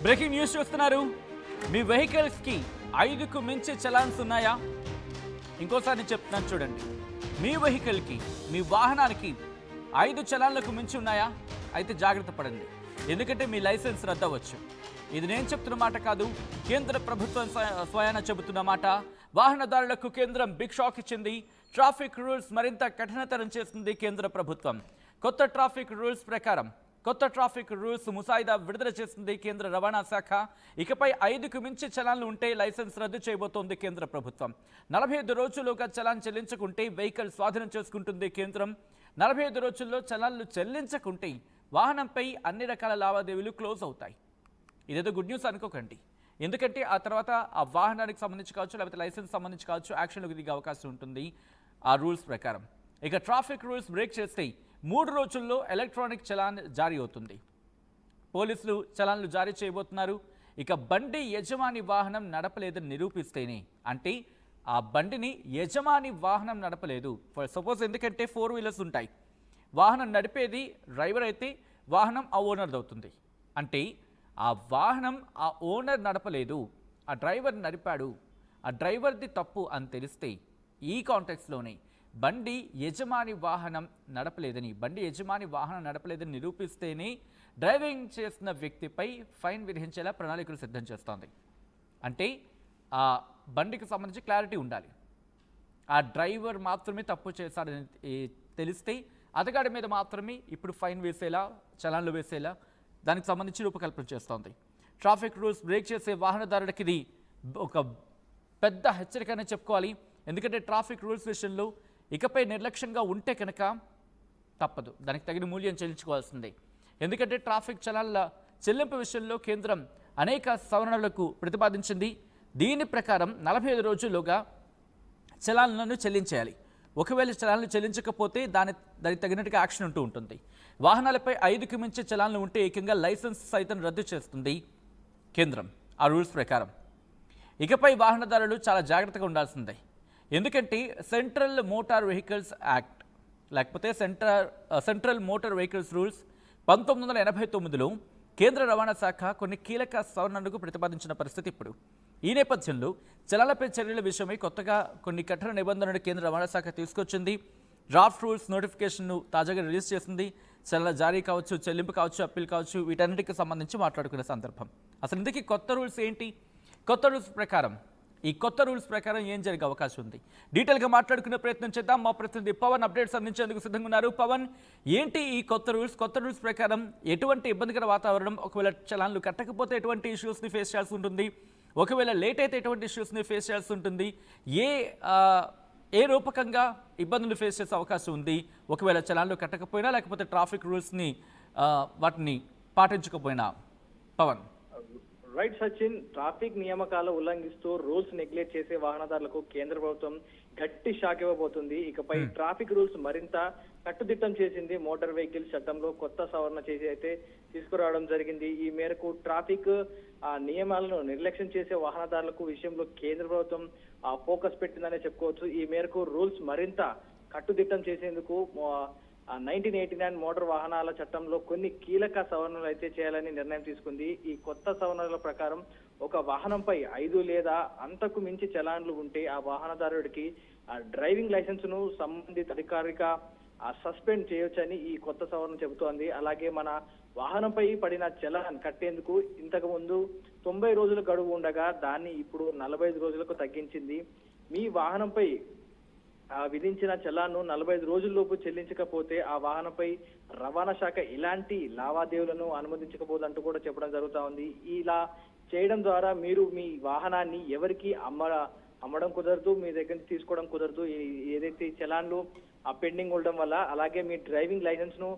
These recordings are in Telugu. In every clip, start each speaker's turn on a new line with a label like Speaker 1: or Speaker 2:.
Speaker 1: బ్రేకింగ్ న్యూస్ చూస్తున్నారు. మీ వెహికల్స్కి 5కు మించి చలాన్స్ ఉన్నాయా? ఇంకోసారి నేను చెప్తున్నాను చూడండి. మీ వెహికల్కి, మీ వాహనానికి 5 చలాన్లకు మించి ఉన్నాయా? అయితే జాగ్రత్త పడండి, ఎందుకంటే మీ లైసెన్స్ రద్దవచ్చు. ఇది నేను చెప్తున్న మాట కాదు, కేంద్ర ప్రభుత్వం స్వయాన చెబుతున్న మాట. వాహనదారులకు కేంద్రం బిగ్ షాక్ ఇచ్చింది. ట్రాఫిక్ రూల్స్ మరింత కఠినతరం చేస్తుంది కేంద్ర ప్రభుత్వం. కొత్త ట్రాఫిక్ రూల్స్ ముసాయిదా విడుదల చేసింది కేంద్ర రవాణా శాఖ. ఇకపై 5కు మించి చలాన్లు ఉంటే లైసెన్స్ రద్దు చేయబోతోంది కేంద్ర ప్రభుత్వం. 45 రోజుల్లోగా చలాన్ చెల్లించకుంటే వెహికల్ స్వాధీనం చేసుకుంటుంది కేంద్రం. 45 రోజుల్లో చలాన్లు చెల్లించకుంటే వాహనంపై అన్ని రకాల లావాదేవీలు క్లోజ్ అవుతాయి. ఇదేదో గుడ్ న్యూస్ అనుకోకండి, ఎందుకంటే ఆ తర్వాత ఆ వాహనానికి సంబంధించి కావచ్చు, లేకపోతే లైసెన్స్ సంబంధించి కావచ్చు, యాక్షన్లకు దిగే అవకాశం ఉంటుంది ఆ రూల్స్ ప్రకారం. ఇక ట్రాఫిక్ రూల్స్ బ్రేక్ చేస్తే 3 రోజుల్లో ఎలక్ట్రానిక్ చలాన్ జారీ అవుతుంది. పోలీసులు చలాన్లు జారీ చేయబోతున్నారు. ఇక బండి యజమాని వాహనం నడపలేదని నిరూపిస్తేనే, అంటే ఆ బండిని యజమాని వాహనం నడపలేదు, ఫర్ సపోజ్, ఎందుకంటే 4 వీలర్స్ ఉంటాయి, వాహనం నడిపేది డ్రైవర్ అయితే వాహనం ఆ ఓనర్ది అవుతుంది. అంటే ఆ వాహనం ఆ ఓనర్ నడపలేదు, ఆ డ్రైవర్ నడిపాడు, ఆ డ్రైవర్ది తప్పు అని తెలిస్తే ఈ కాంటెక్స్లోనే బండి యజమాని వాహనం నడపలేదని నిరూపిస్తేనే డ్రైవింగ్ చేస్తున్న వ్యక్తిపై ఫైన్ విధించేలా ప్రణాళికలు సిద్ధం చేస్తోంది. అంటే ఆ బండికి సంబంధించి క్లారిటీ ఉండాలి. ఆ డ్రైవర్ మాత్రమే తప్పు చేశాడని తెలిస్తే అతగాడి మీద మాత్రమే ఇప్పుడు ఫైన్ వేసేలా, చలాన్లు వేసేలా దానికి సంబంధించి రూపకల్పన చేస్తోంది. ట్రాఫిక్ రూల్స్ బ్రేక్ చేసే వాహనదారుడికి ఇది ఒక పెద్ద హెచ్చరికనే చెప్పుకోవాలి. ఎందుకంటే ట్రాఫిక్ రూల్స్ విషయంలో ఇకపై నిర్లక్ష్యంగా ఉంటే కనుక తప్పదు, దానికి తగిన మూల్యం చెల్లించుకోవాల్సిందే. ఎందుకంటే ట్రాఫిక్ చలాన్ల చెల్లింపు విషయంలో కేంద్రం అనేక సవరణలకు ప్రతిపాదించింది. దీని ప్రకారం 45 రోజుల్లోగా చలాన్లను చెల్లించేయాలి. ఒకవేళ చలాన్లు చెల్లించకపోతే దానికి తగినట్టుగా యాక్షన్ ఉంటూ ఉంటుంది. వాహనాలపై 5కు మించి చలాన్లు ఉంటే ఏకంగా లైసెన్స్ సైతం రద్దు చేస్తుంది కేంద్రం ఆ రూల్స్ ప్రకారం. ఇకపై వాహనదారులు చాలా జాగ్రత్తగా ఉండాల్సిందే. ఎందుకంటే సెంట్రల్ మోటార్ వెహికల్స్ యాక్ట్, లేకపోతే సెంట్రల్ మోటార్ వెహికల్స్ రూల్స్ 1989లో కేంద్ర రవాణా శాఖ కొన్ని కీలక సవరణలకు ప్రతిపాదించిన పరిస్థితి ఇప్పుడు. ఈ నేపథ్యంలో చలాన్లపై చర్యల విషయమై కొత్తగా కొన్ని కఠిన నిబంధనలు కేంద్ర రవాణా శాఖ తీసుకొచ్చింది. డ్రాఫ్ట్ రూల్స్ నోటిఫికేషన్ను తాజాగా రిలీజ్ చేసింది. చలాన్ల జారీ కావచ్చు, చెల్లింపు కావచ్చు, అప్పీల్ కావచ్చు, వీటన్నిటికి సంబంధించి మాట్లాడుకునే సందర్భం. అసలు ఇందుకీ కొత్త రూల్స్ ఏంటి? ఈ కొత్త రూల్స్ ప్రకారం ఏం జరిగే అవకాశం ఉంది? డీటెయిల్గా మాట్లాడుకునే ప్రయత్నం చేద్దాం. మా ప్రతినిధి పవన్ అప్డేట్స్ అందించేందుకు సిద్ధంగా ఉన్నారు. పవన్, ఏంటి ఈ కొత్త రూల్స్ ప్రకారం ఎటువంటి ఇబ్బందికర వాతావరణం, ఒకవేళ చలాన్లు కట్టకపోతే ఎటువంటి ఇష్యూస్ని ఫేస్ చేయాల్సి ఉంటుంది, ఒకవేళ లేట్ అయితే ఎటువంటి ఇష్యూస్ని ఫేస్ చేయాల్సి ఉంటుంది, ఏ రూపకంగా ఇబ్బందులు ఫేస్ చేసే అవకాశం ఉంది ఒకవేళ చలాన్లు కట్టకపోయినా, లేకపోతే ట్రాఫిక్ రూల్స్ని వాటిని పాటించకపోయినా? పవన్.
Speaker 2: రైట్ సచిన్, ట్రాఫిక్ నియామకాలు ఉల్లంఘిస్తూ రూల్స్ నెగ్లెక్ట్ చేసే వాహనదారులకు కేంద్ర ప్రభుత్వం గట్టి షాక్ ఇవ్వబోతుంది. ఇకపై ట్రాఫిక్ రూల్స్ మరింత కట్టుదిట్టం చేసింది. మోటార్ వెహికల్ చట్టంలో కొత్త సవరణ చేసి అయితే తీసుకురావడం జరిగింది. ఈ మేరకు ట్రాఫిక్ నియమాలను నిర్లక్ష్యం చేసే వాహనదారులకు విషయంలో కేంద్ర ప్రభుత్వం ఫోకస్ పెట్టిందనే చెప్పుకోవచ్చు. ఈ మేరకు రూల్స్ మరింత కట్టుదిట్టం చేసేందుకు 1989 మోటార్ వాహనాల చట్టంలో కొన్ని కీలక సవరణలు అయితే చేయాలని నిర్ణయం తీసుకుంది. ఈ కొత్త సవరణల ప్రకారం ఒక వాహనంపై 5 లేదా అంతకు మించి చలాన్లు ఉంటే ఆ వాహనదారుడికి డ్రైవింగ్ లైసెన్స్ ను సంబంధిత అధికారిక సస్పెండ్ చేయొచ్చని ఈ కొత్త సవరణ చెబుతోంది. అలాగే మన వాహనంపై పడిన చలాన్ కట్టేందుకు ఇంతకు ముందు 90 రోజుల గడువు ఉండగా దాన్ని ఇప్పుడు 45 రోజులకు తగ్గించింది. మీ వాహనంపై విధించిన చలాన్ను 45 రోజుల్లోపు చెల్లించకపోతే ఆ వాహనంపై రవాణా శాఖ ఇలాంటి లావాదేవీలను అనుమతించకపోదంటూ కూడా చెప్పడం జరుగుతా ఉంది. ఇలా చేయడం ద్వారా మీరు మీ వాహనాన్ని ఎవరికి అమ్మడం కుదరదు, మీ దగ్గర నుంచి తీసుకోవడం కుదరదు. ఏదైతే చలాన్లు పెండింగ్ ఉండడం వల్ల, అలాగే మీ డ్రైవింగ్ లైసెన్స్ ను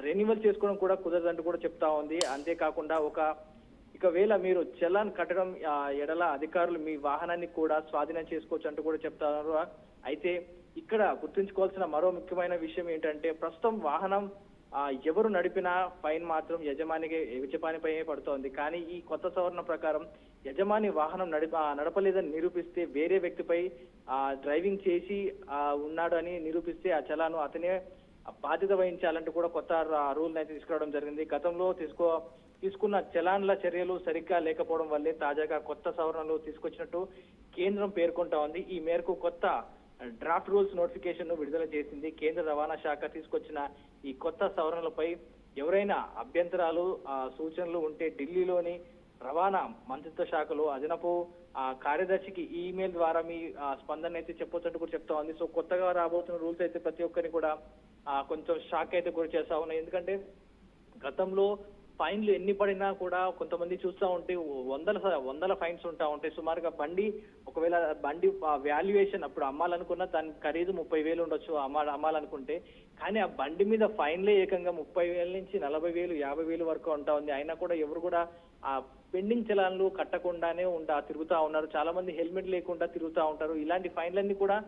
Speaker 2: రెన్యువల్ చేసుకోవడం కూడా కుదరదంటూ కూడా చెప్తా ఉంది. అంతేకాకుండా ఒకవేళ మీరు చలాన్ కట్టడం ఎడల అధికారులు మీ వాహనాన్ని కూడా స్వాధీనం చేసుకోవచ్చు అంటూ కూడా చెప్తారు. అయితే ఇక్కడ గుర్తుంచుకోవాల్సిన మరో ముఖ్యమైన విషయం ఏంటంటే, ప్రస్తుతం వాహనం ఎవరు నడిపినా ఫైన్ మాత్రం యజమానిపై పడుతోంది. కానీ ఈ కొత్త సవరణ ప్రకారం యజమాని వాహనం నడపలేదని నిరూపిస్తే, వేరే వ్యక్తిపై డ్రైవింగ్ చేసి ఉన్నాడు అని నిరూపిస్తే ఆ చలాను అతనే బాధ్యత వహించాలంటూ కూడా కొత్త రూల్ అయితే తీసుకురావడం జరిగింది. గతంలో తీసుకున్న చలాన్ల చర్యలు సరిగ్గా లేకపోవడం వల్లే తాజాగా కొత్త సవరణలు తీసుకొచ్చినట్టు కేంద్రం పేర్కొంటా ఉంది. ఈ మేరకు కొత్త డ్రాఫ్ట్ రూల్స్ నోటిఫికేషన్ ను విడుదల చేసింది. కేంద్ర రవాణా శాఖ తీసుకొచ్చిన ఈ కొత్త సవరణలపై ఎవరైనా అభ్యంతరాలు సూచనలు ఉంటే ఢిల్లీలోని రవాణా మంత్రిత్వ శాఖలో అదనపు కార్యదర్శికి ఈమెయిల్ ద్వారా మీ స్పందన అయితే చెప్పొచ్చంటూ కూడా చెప్తా ఉంది. సో కొత్తగా రాబోతున్న రూల్స్ అయితే ప్రతి ఒక్కరిని కూడా కొంచెం షాక్ అయితే గురి చేస్తా ఉన్నాయి. ఎందుకంటే గతంలో ఫైన్లు ఎన్ని పడినా కూడా కొంతమంది చూస్తూ ఉంటే వందల ఫైన్స్ ఉంటా ఉంటాయి. సుమారుగా ఒకవేళ బండి వాల్యుయేషన్ అప్పుడు అమ్మాలనుకున్న దాని ఖరీదు 30,000 ఉండొచ్చు అమ్మాలనుకుంటే, కానీ ఆ బండి మీద ఫైన్లే ఏకంగా 30,000 నుంచి 40,000 50,000 వరకు ఉంటా ఉంది. అయినా కూడా ఎవరు కూడా ఆ పెండింగ్ చలాన్లు కట్టకుండానే తిరుగుతా ఉన్నారు. చాలా మంది హెల్మెట్ లేకుండా తిరుగుతా ఉంటారు. ఇలాంటి ఫైన్లన్నీ కూడా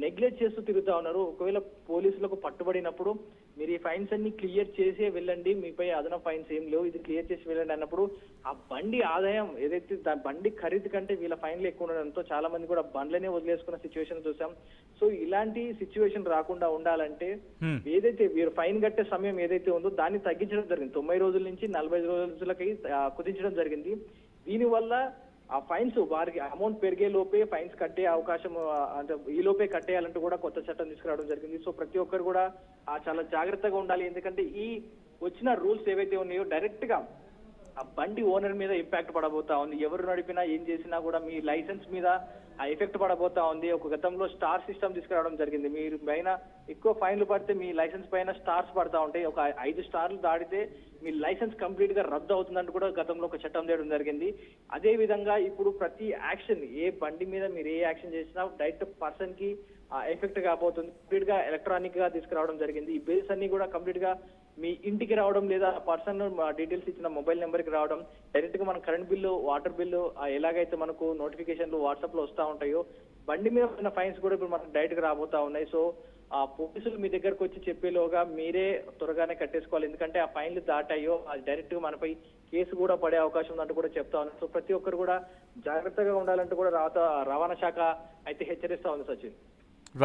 Speaker 2: నెగ్లెక్ట్ చేస్తూ తిరుగుతా ఉన్నారు. ఒకవేళ పోలీసులకు పట్టుబడినప్పుడు మీరు ఈ ఫైన్స్ అన్ని క్లియర్ చేసే వెళ్ళండి, మీపై అదనపు ఫైన్స్ ఏం లేవు, ఇది క్లియర్ చేసి వెళ్ళండి అన్నప్పుడు ఆ బండి ఆదాయం ఏదైతే బండి ఖరీదు కంటే వీళ్ళ ఫైన్లు ఎక్కువ ఉండడంతో చాలా మంది కూడా బండ్లనే వదిలేసుకున్న సిచ్యువేషన్ చూసాం. సో ఇలాంటి సిచ్యువేషన్ రాకుండా ఉండాలంటే ఏదైతే వీరు ఫైన్ కట్టే సమయం ఏదైతే ఉందో దాన్ని తగ్గించడం జరిగింది. 90 రోజుల నుంచి 45 రోజులకి కుదించడం జరిగింది. దీనివల్ల ఆ ఫైన్స్ వారికి అమౌంట్ పెరిగే లోపే ఫైన్స్ కట్టే అవకాశం, అంటే ఈ లోపే కట్టేయాలంటూ కూడా కొత్త చట్టం తీసుకురావడం జరిగింది. సో ప్రతి ఒక్కరు కూడా చాలా జాగ్రత్తగా ఉండాలి. ఎందుకంటే ఈ వచ్చిన రూల్స్ ఏవైతే ఉన్నాయో డైరెక్ట్ గా ఆ బండి ఓనర్ మీద ఇంపాక్ట్ పడబోతా ఉంది. ఎవరు నడిపినా ఏం చేసినా కూడా మీ లైసెన్స్ మీద ఆ ఎఫెక్ట్ పడబోతా ఉంది. ఒక గతంలో స్టార్ సిస్టమ్ తీసుకురావడం జరిగింది. మీరు పైన ఎక్కువ ఫైన్లు పడితే మీ లైసెన్స్ పైన స్టార్స్ పడతా ఉంటాయి. ఒక 5 స్టార్లు దాటితే మీ లైసెన్స్ కంప్లీట్ గా రద్దు అవుతుందంటూ కూడా గతంలో ఒక చట్టం చేయడం జరిగింది. అదే విధంగా ఇప్పుడు ప్రతి యాక్షన్, ఏ బండి మీద మీరు ఏ యాక్షన్ చేసినా డైరెక్ట్ పర్సన్ కి ఎఫెక్ట్ కాబోతుంది. కంప్లీట్ గా ఎలక్ట్రానిక్ గా తీసుకురావడం జరిగింది. ఈ బిల్స్ అన్ని కూడా కంప్లీట్ గా మీ ఇంటికి రావడం, లేదా పర్సన్ డీటెయిల్స్ ఇచ్చిన మొబైల్ నెంబర్ కి రావడం, డైరెక్ట్ గా మన కరెంట్ బిల్లు, వాటర్ బిల్లు ఎలాగైతే మనకు నోటిఫికేషన్లు వాట్సాప్ లో వస్తా ఉంటాయో బండి మీద ఉన్న ఫైన్స్ కూడా ఇప్పుడు మనకు డైరెక్ట్ గా రాబోతా ఉన్నాయి. సో పోలీసులు మీ దగ్గరకు వచ్చి చెప్పేలోగా మీరే త్వరగానే కట్టేసుకోవాలి. ఎందుకంటే ఆ ఫైన్లు దాటాయో అది డైరెక్ట్ గా మనపై కేసు కూడా పడే అవకాశం ఉందంటూ కూడా చెప్తా ఉన్నారు. సో ప్రతి ఒక్కరు కూడా జాగ్రత్తగా ఉండాలంటూ కూడా రవాణా శాఖ అయితే హెచ్చరిస్తా ఉంది. సచిన్.